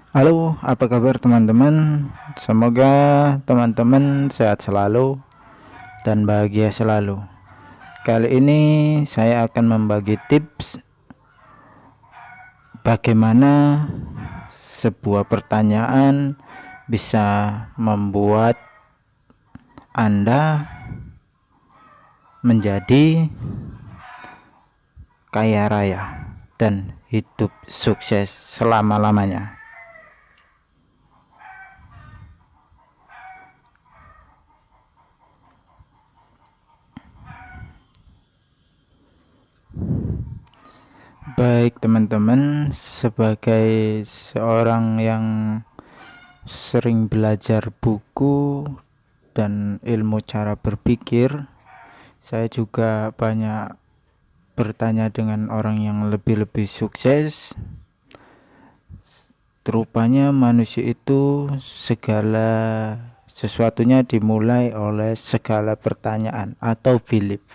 Halo, apa kabar teman-teman? Semoga teman-teman sehat selalu dan bahagia selalu. Kali ini saya akan membagi tips bagaimana sebuah pertanyaan bisa membuat Anda menjadi kaya raya dan hidup sukses selama-lamanya. Baik teman-teman, sebagai seorang yang sering belajar buku dan ilmu cara berpikir, saya juga banyak bertanya dengan orang yang lebih-lebih sukses. Rupanya manusia itu segala sesuatunya dimulai oleh segala pertanyaan atau belief.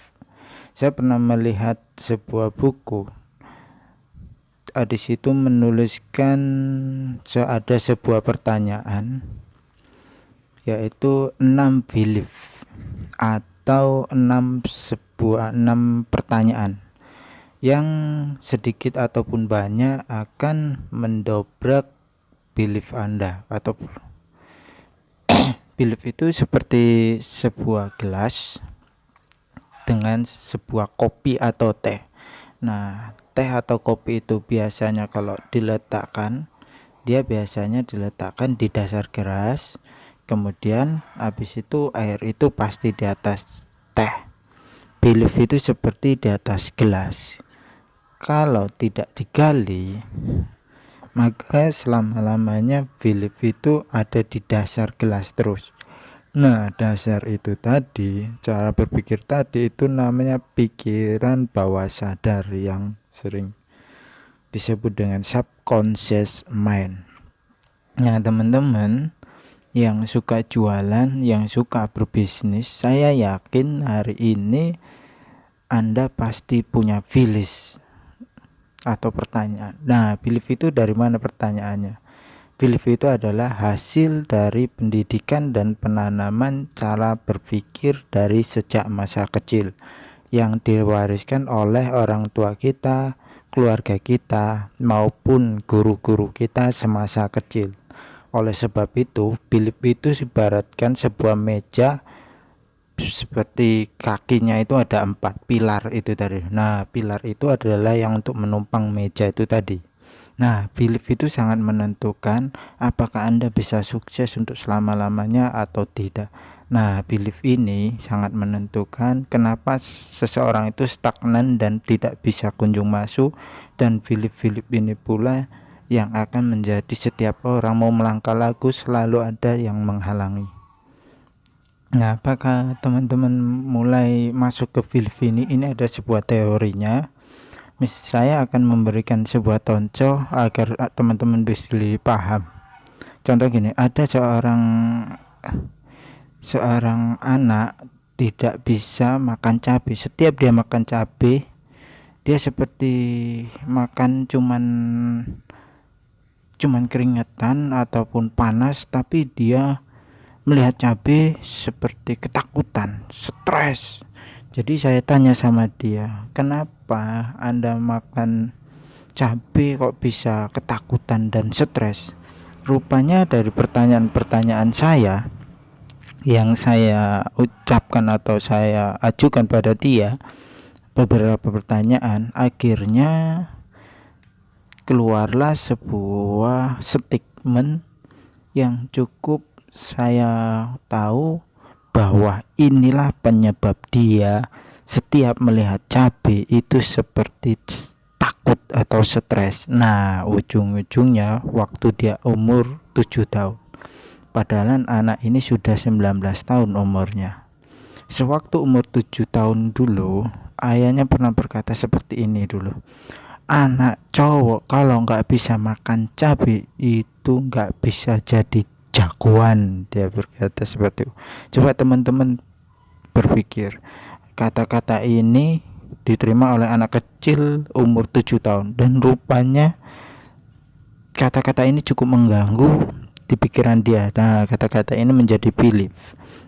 Saya pernah melihat sebuah buku. Di situ menuliskan ada sebuah pertanyaan, yaitu 6 belief atau 6 pertanyaan yang sedikit ataupun banyak akan mendobrak belief Anda. Atau belief itu seperti sebuah gelas dengan sebuah kopi atau teh. Nah, teh atau kopi itu biasanya kalau diletakkan, dia biasanya diletakkan di dasar gelas. Kemudian habis itu air itu pasti di atas teh. Belief itu seperti di atas gelas. Kalau tidak digali, maka selama-lamanya belief itu ada di dasar gelas terus. Nah, dasar itu tadi, cara berpikir tadi itu namanya pikiran bawah sadar yang sering disebut dengan subconscious mind. Nah, teman-teman yang suka jualan, yang suka berbisnis, saya yakin hari ini Anda pasti punya belief atau pertanyaan. Nah, belief itu dari mana pertanyaannya? Belief itu adalah hasil dari pendidikan dan penanaman cara berpikir dari sejak masa kecil yang diwariskan oleh orang tua kita, keluarga kita, maupun guru-guru kita semasa kecil. Oleh sebab itu, belief itu ibaratkan sebuah meja, seperti kakinya itu ada 4 pilar itu tadi. Nah, pilar itu adalah yang untuk menumpang meja itu tadi. Nah, belief itu sangat menentukan apakah Anda bisa sukses untuk selama-lamanya atau tidak. Nah, belief ini sangat menentukan kenapa seseorang itu stagnan dan tidak bisa kunjung masuk, dan belief-belief ini pula yang akan menjadi setiap orang mau melangkah laku selalu ada yang menghalangi. Nah, apakah teman-teman mulai masuk ke belief ini? Ini ada sebuah teorinya. Saya akan memberikan sebuah contoh agar teman-teman bisa lebih paham. Contoh gini, ada seorang anak tidak bisa makan cabai. Setiap dia makan cabai, dia seperti makan cuman keringetan ataupun panas, tapi dia melihat cabai seperti ketakutan, stres. Jadi saya tanya sama dia, kenapa Anda makan cabai kok bisa ketakutan dan stres? Rupanya dari pertanyaan-pertanyaan saya yang saya ucapkan atau saya ajukan pada dia, beberapa pertanyaan, akhirnya keluarlah sebuah statement yang cukup saya tahu bahwa inilah penyebab dia setiap melihat cabai itu seperti takut atau stres. Nah, ujung-ujungnya waktu dia umur 7 tahun. Padahal anak ini sudah 19 tahun umurnya. Sewaktu umur 7 tahun dulu, ayahnya pernah berkata seperti ini dulu. Anak cowok kalau nggak bisa makan cabai itu nggak bisa jadi jagoan, dia berkata seperti itu. Coba teman-teman berpikir, kata-kata ini diterima oleh anak kecil umur 7 tahun dan rupanya kata-kata ini cukup mengganggu di pikiran dia. Nah, kata-kata ini menjadi belief.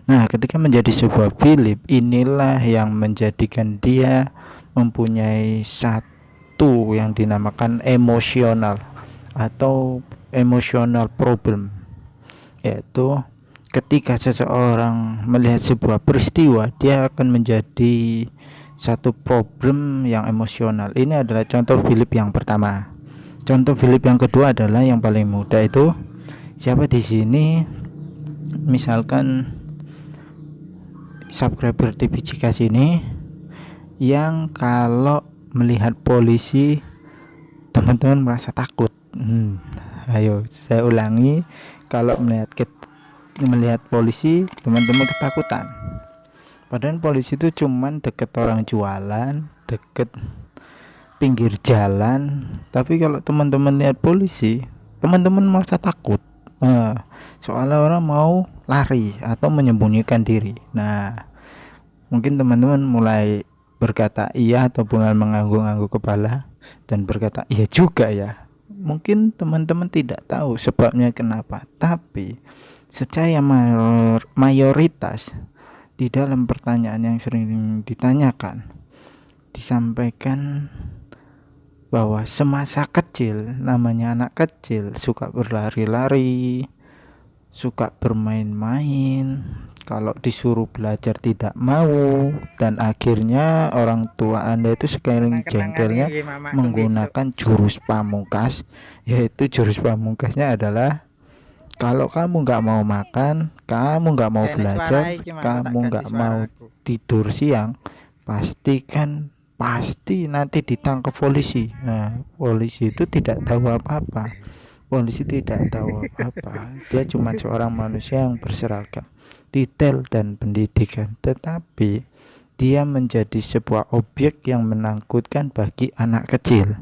Nah, ketika menjadi sebuah belief, inilah yang menjadikan dia mempunyai satu yang dinamakan emosional atau emotional problem, yaitu ketika seseorang melihat sebuah peristiwa, dia akan menjadi satu problem yang emosional. Ini adalah contoh belief yang pertama. Contoh belief yang kedua adalah yang paling mudah, itu siapa di sini misalkan subscriber TV Cika sini yang kalau melihat polisi teman-teman merasa takut. Ayo saya ulangi, kalau melihat polisi teman-teman ketakutan. Padahal polisi itu cuman deket orang jualan, deket pinggir jalan, tapi kalau teman-teman lihat polisi teman-teman merasa takut. Soalnya orang mau lari atau menyembunyikan diri. Nah, mungkin teman-teman mulai berkata iya ataupun mengangguk-angguk kepala dan berkata iya juga ya. Mungkin teman-teman tidak tahu sebabnya kenapa, tapi secara mayoritas di dalam pertanyaan yang sering ditanyakan disampaikan bahwa semasa kecil, namanya anak kecil, suka berlari-lari, suka bermain-main, kalau disuruh belajar tidak mau, dan akhirnya orang tua Anda itu sekarang jengkelnya menggunakan jurus pamungkas, yaitu jurus pamungkasnya adalah kalau kamu nggak mau makan, kamu nggak mau belajar, kamu nggak mau tidur siang, pasti nanti ditangkap polisi. Nah, polisi itu tidak tahu apa-apa. Polisi tidak tahu apa-apa. Dia cuma seorang manusia yang berseragam, detail dan pendidikan, tetapi dia menjadi sebuah objek yang menakutkan bagi anak kecil.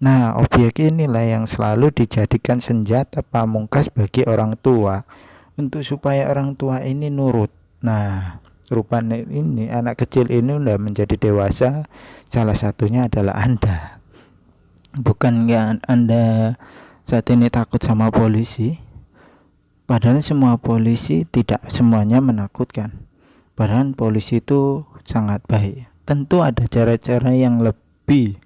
Nah, objek inilah yang selalu dijadikan senjata pamungkas bagi orang tua untuk supaya orang tua ini nurut. Nah, rupanya ini anak kecil ini udah menjadi dewasa, salah satunya adalah Anda. Bukan ya Anda saat ini takut sama polisi, padahal semua polisi tidak semuanya menakutkan. Padahal polisi itu sangat baik. Tentu ada cara-cara yang lebih,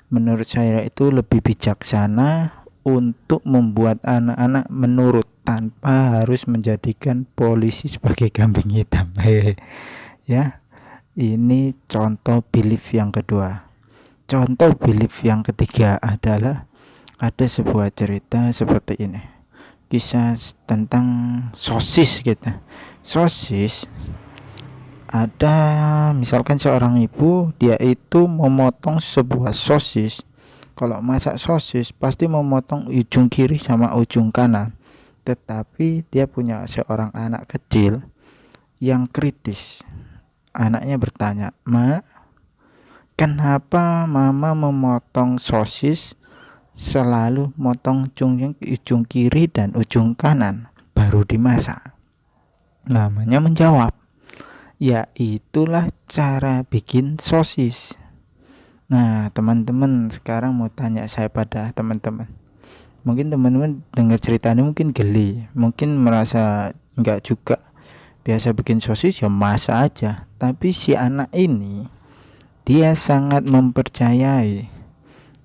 menurut saya itu lebih bijaksana untuk membuat anak-anak menurut tanpa harus menjadikan polisi sebagai kambing hitam. Ya, ini contoh belief yang kedua. Contoh belief yang ketiga adalah ada sebuah cerita seperti ini, kisah tentang sosis gitu. Sosis, ada misalkan seorang ibu, dia itu memotong sebuah sosis. Kalau masak sosis pasti memotong ujung kiri sama ujung kanan, tetapi dia punya seorang anak kecil yang kritis. Anaknya bertanya, "Ma, kenapa mama memotong sosis selalu motong ujung kiri dan ujung kanan baru dimasak?" Namanya menjawab, "Ya itulah cara bikin sosis." Nah, teman-teman sekarang mau tanya saya pada teman-teman. Mungkin teman-teman dengar ceritanya mungkin geli, mungkin merasa enggak juga, biasa bikin sosis ya masak aja. Tapi si anak ini dia sangat mempercayai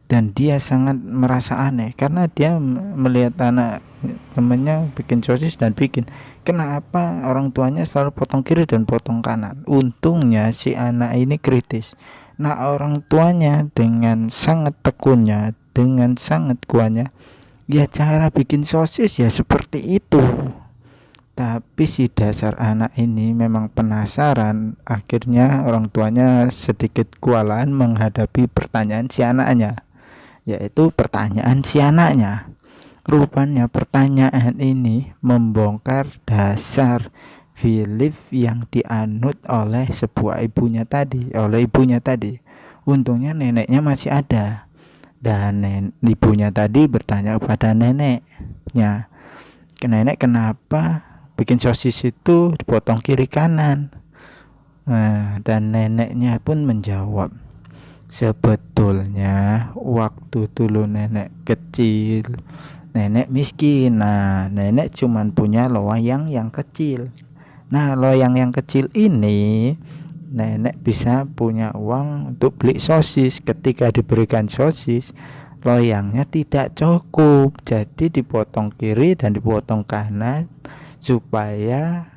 dan dia sangat merasa aneh karena dia melihat anak temannya bikin sosis dan bikin, kenapa orang tuanya selalu potong kiri dan potong kanan. Untungnya si anak ini kritis. Nah, orang tuanya dengan sangat tekunnya, dengan sangat kuatnya, ya cara bikin sosis ya seperti itu. Tapi si dasar anak ini memang penasaran. Akhirnya orang tuanya sedikit kewalahan menghadapi pertanyaan si anaknya, yaitu pertanyaan si anaknya. Rupanya pertanyaan ini membongkar dasar belief yang dianut oleh ibunya tadi. Untungnya neneknya masih ada, dan ibunya tadi bertanya kepada neneknya, "Nenek, kenapa bikin sosis itu dipotong kiri kanan?" Dan neneknya pun menjawab, Sebetulnya waktu dulu nenek kecil, nenek miskin. Nah, nenek cuman punya loyang yang kecil. Nah, loyang yang kecil ini nenek bisa punya uang untuk beli sosis. Ketika diberikan sosis, loyangnya tidak cukup, jadi dipotong kiri dan dipotong kanan supaya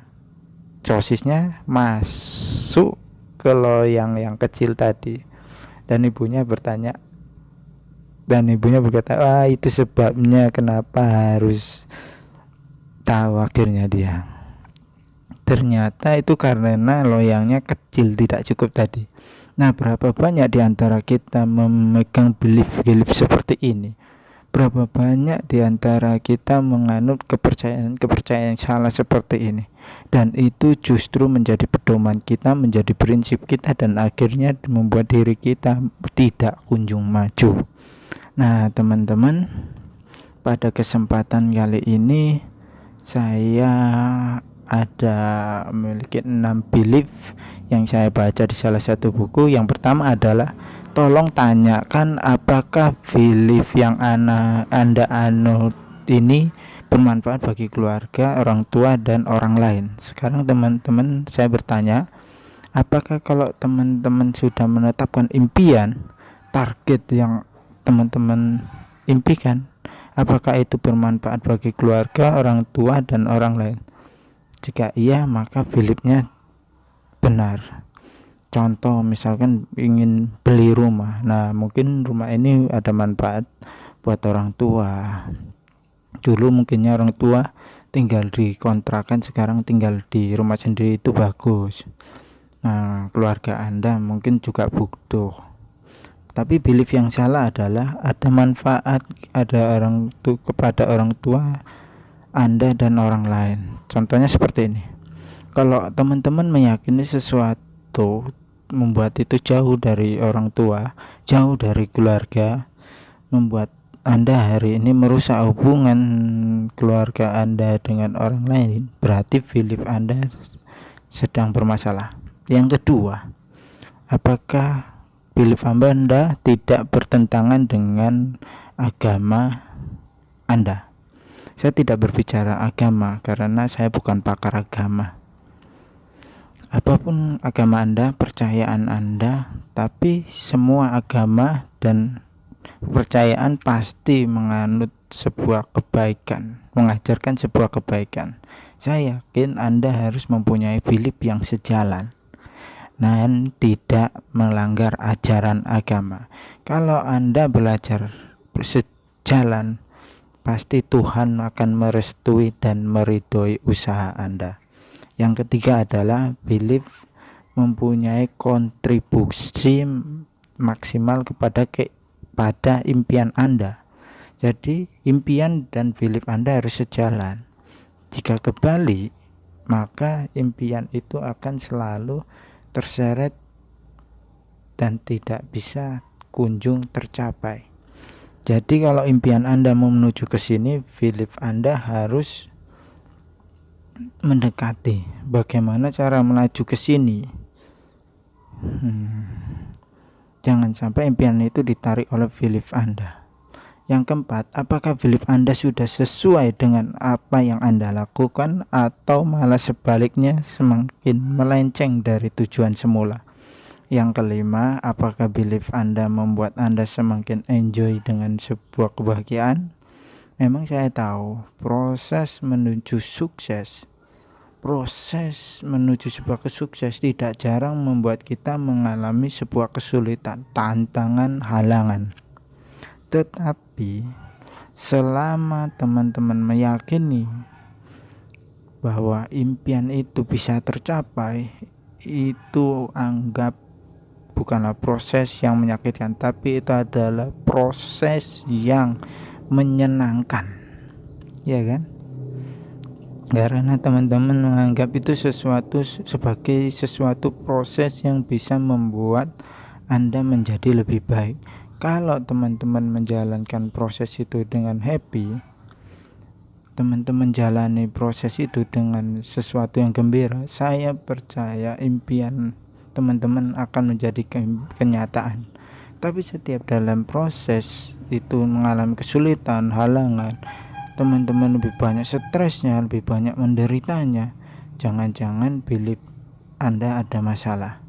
sosisnya masuk ke loyang yang kecil tadi. Dan ibunya berkata, wah, itu sebabnya kenapa harus tahu. Akhirnya dia, ternyata itu karena loyangnya kecil, tidak cukup tadi. Nah, berapa banyak di antara kita memegang belief seperti ini? Berapa banyak di antara kita menganut kepercayaan yang salah seperti ini? Dan itu justru menjadi pedoman kita, menjadi prinsip kita, dan akhirnya membuat diri kita tidak kunjung maju. Nah, teman-teman, pada kesempatan kali ini saya memiliki 6 belief yang saya baca di salah satu buku. Yang pertama adalah, tolong tanyakan apakah belief yang Anda anut ini bermanfaat bagi keluarga, orang tua, dan orang lain. Sekarang teman-teman, saya bertanya, apakah kalau teman-teman sudah menetapkan impian, target yang teman-teman impikan, apakah itu bermanfaat bagi keluarga, orang tua, dan orang lain? Jika iya, maka beliefnya benar. Contoh, misalkan ingin beli rumah. Nah, mungkin rumah ini ada manfaat buat orang tua. Dulu mungkinnya orang tua tinggal di kontrakan, sekarang tinggal di rumah sendiri, itu bagus. Nah, keluarga Anda mungkin juga butuh. Tapi belief yang salah adalah ada manfaat kepada orang tua Anda dan orang lain. Contohnya seperti ini. Kalau teman-teman meyakini sesuatu membuat itu jauh dari orang tua, jauh dari keluarga, membuat Anda hari ini merusak hubungan keluarga Anda dengan orang lain, berarti belief Anda sedang bermasalah. Yang kedua, apakah belief Anda tidak bertentangan dengan agama Anda? Saya tidak berbicara agama karena saya bukan pakar agama. Apapun agama Anda, percayaan Anda, tapi semua agama dan kepercayaan pasti menganut sebuah kebaikan, mengajarkan sebuah kebaikan. Saya yakin Anda harus mempunyai belief yang sejalan dan tidak melanggar ajaran agama. Kalau Anda belajar sejalan, pasti Tuhan akan merestui dan meridhoi usaha Anda. Yang ketiga adalah belief mempunyai kontribusi maksimal pada impian Anda. Jadi impian dan belief Anda harus sejalan. Jika kebalik, maka impian itu akan selalu terseret dan tidak bisa kunjung tercapai. Jadi kalau impian Anda mau menuju ke sini, belief Anda harus mendekati. Bagaimana cara melaju ke sini? Jangan sampai impian itu ditarik oleh belief Anda. Yang keempat, apakah belief Anda sudah sesuai dengan apa yang Anda lakukan, atau malah sebaliknya semakin melenceng dari tujuan semula? Yang kelima, apakah belief Anda membuat Anda semakin enjoy dengan sebuah kebahagiaan? Memang saya tahu proses menuju sebuah kesukses tidak jarang membuat kita mengalami sebuah kesulitan, tantangan, halangan. Tetapi selama teman-teman meyakini bahwa impian itu bisa tercapai, itu anggap bukanlah proses yang menyakitkan, tapi itu adalah proses yang menyenangkan, ya kan? Karena teman-teman menganggap itu sebagai sesuatu proses yang bisa membuat Anda menjadi lebih baik. Kalau teman-teman menjalankan proses itu dengan happy, teman-teman jalani proses itu dengan sesuatu yang gembira, saya percaya impian teman-teman akan menjadi kenyataan. Tapi setiap dalam proses itu mengalami kesulitan, halangan, teman-teman lebih banyak stresnya, lebih banyak menderitanya, jangan-jangan belief Anda ada masalah.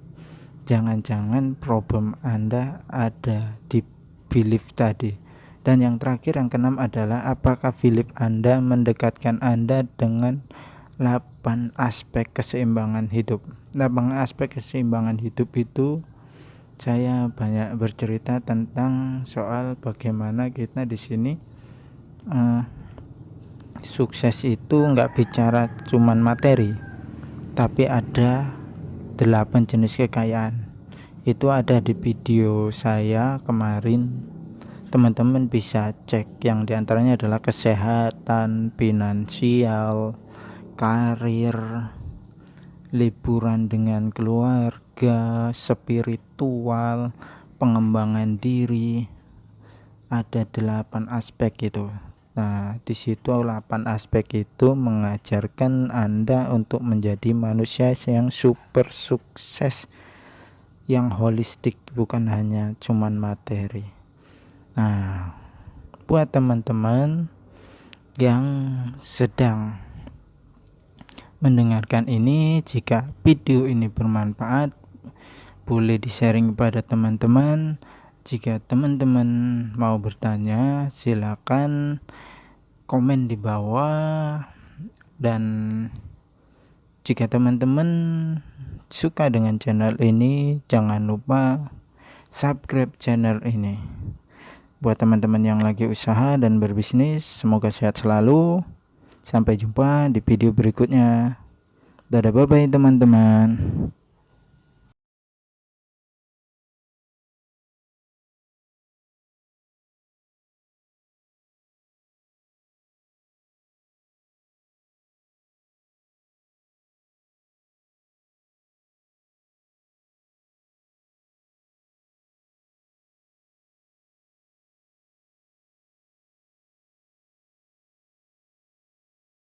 Jangan-jangan problem Anda ada di belief tadi. Dan yang terakhir, yang keenam adalah apakah belief Anda mendekatkan Anda dengan 8 aspek keseimbangan hidup. 8 aspek keseimbangan hidup itu saya banyak bercerita tentang soal bagaimana kita di sini sukses itu nggak bicara cuman materi, tapi ada 8 jenis kekayaan. Itu ada di video saya kemarin, teman-teman bisa cek. Yang diantaranya adalah kesehatan, finansial, karir, liburan dengan keluarga, spiritual, pengembangan diri. Ada 8 aspek itu. Nah, di situ 8 aspek itu mengajarkan Anda untuk menjadi manusia yang super sukses, yang holistik, bukan hanya cuman materi. Nah, buat teman-teman yang sedang mendengarkan ini, jika video ini bermanfaat, boleh di-sharing kepada teman-teman. Jika teman-teman mau bertanya, silakan komen di bawah. Dan jika teman-teman suka dengan channel ini, jangan lupa subscribe channel ini. Buat teman-teman yang lagi usaha dan berbisnis, semoga sehat selalu. Sampai jumpa di video berikutnya. Dadah, bye bye teman-teman.